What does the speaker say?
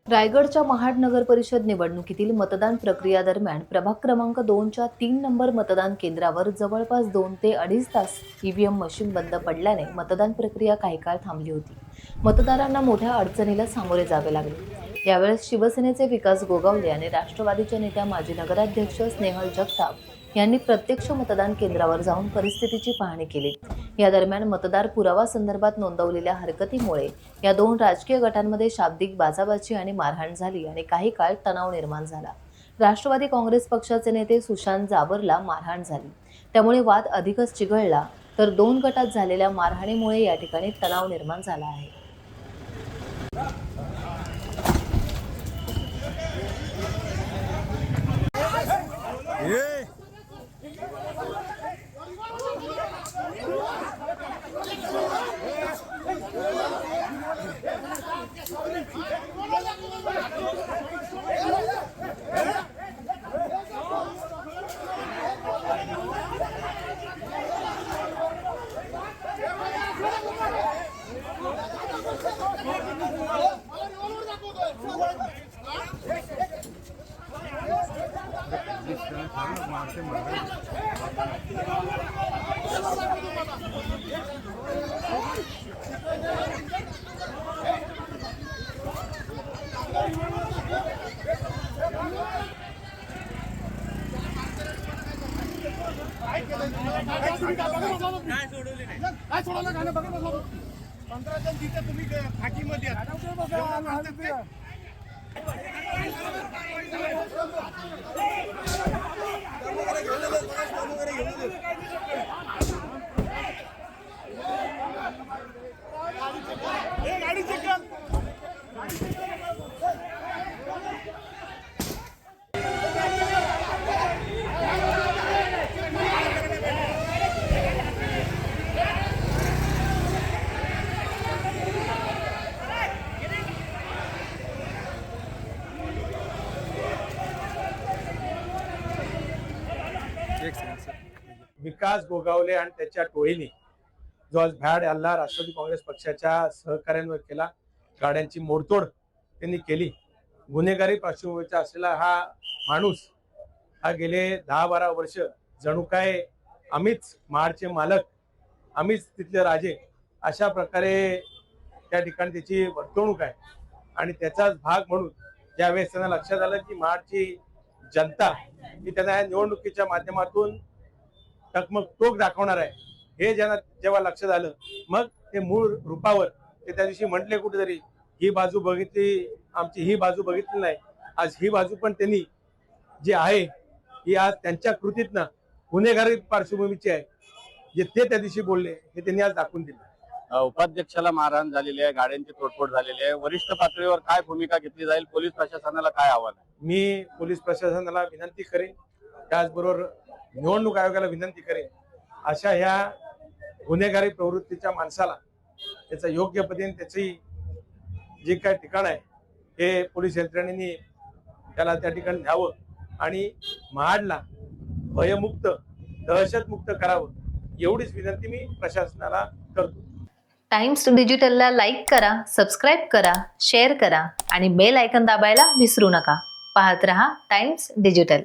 रायगडच्या महाड नगर परिषद निवडणुकीतील मतदान प्रक्रिया दरम्यान प्रभाग क्रमांक 2च्या 3 नंबर मतदान केंद्रावर जवळपास 2 ते अडीच तास ईव्हीएम मशीन बंद पडल्याने मतदान प्रक्रिया काही काळ थांबली होती. मतदारांना मोठ्या अडचणीला सामोरे जावे लागले. यावेळेस शिवसेनेचे विकास गोगावले आणि राष्ट्रवादीच्या नेत्या माजी नगराध्यक्ष स्नेहल जगताप यांनी प्रत्यक्ष मतदान केंद्रावर जाऊन परिस्थितीची पाहणी केली. या दरम्यान मतदार पुरावा संदर्भात नोंदवलेल्या हरकतीमुळे या दोन राजकीय गटांमध्ये शाब्दिक बाचाबाची आणि मारहाण झाली आणि काही काळ तणाव निर्माण झाला. राष्ट्रवादी काँग्रेस पक्षाचे नेते सुशांत जाबरला मारहाण झाली, त्यामुळे वाद अधिकच चिघळला. तर दोन गटात झालेल्या मारहाणीमुळे या ठिकाणी तणाव निर्माण झाला आहे. काय सोडवलं गाणं बघा बघा 15 जण तिथे तुम्ही फाकीमध्ये गाडी चेक कर. विकास गोगावले आणि त्याच्या टोळीने जो आज भ्याड हल्ला राष्ट्रवादी काँग्रेस पक्षाच्या सहकार्यांवर केला, गाड्यांची मोडतोड त्यांनी केली. गुन्हेगारी पार्श्वभूमीचा असलेला हा माणूस हा गेले 10-12 वर्ष जणू काय आम्हीच महाडचे मालक, आम्हीच तिथले राजे अशा प्रकारे त्या ठिकाणी त्याची वर्तवणूक आहे. आणि त्याचाच भाग म्हणून ज्यावेळेस त्यांना लक्षात आलं की महाडची जनता ही त्यांना या निवडणुकीच्या माध्यमातून टकमक टोक दाखवणार आहे, हे जेव्हा लक्षात आलं, मग ते मूळ रूपावर ते त्या दिवशी म्हटले कुठेतरी ही बाजू बघितली, आमची ही बाजू बघितली नाही. आज ही बाजू पण त्यांनी जी आहे ही आज त्यांच्या कृतीतनं गुन्हेगारी पार्श्वभूमीची आहे, जे ते त्या दिवशी बोलले हे त्यांनी आज दाखवून दिलं. उपाध्यक्षाला मारहाण झालेली आहे, गाड्यांची तोडफोड झालेली आहे. वरिष्ठ पातळीवर काय भूमिका घेतली जाईल? पोलीस प्रशासनाला काय आव्हान आहे? मी पोलीस प्रशासनाला विनंती करेन, त्याचबरोबर निवडणूक आयोगाला विनंती करेन, अशा ह्या गुन्हेगारी प्रवृत्तीच्या माणसाला त्याचं योग्य पद्धतीने त्याची जे काय ठिकाण आहे हे पोलीस यंत्रणेने त्याला त्या ठिकाणी न्यावं आणि महाडला भयमुक्त दहशतमुक्त करावं, एवढीच विनंती मी प्रशासनाला करतो. टाइम्स डिजिटलला लाईक करा, सबस्क्राईब करा, शेअर करा आणि बेल आयकॉन दाबायला विसरू नका. पाहत रहा टाइम्स डिजिटल.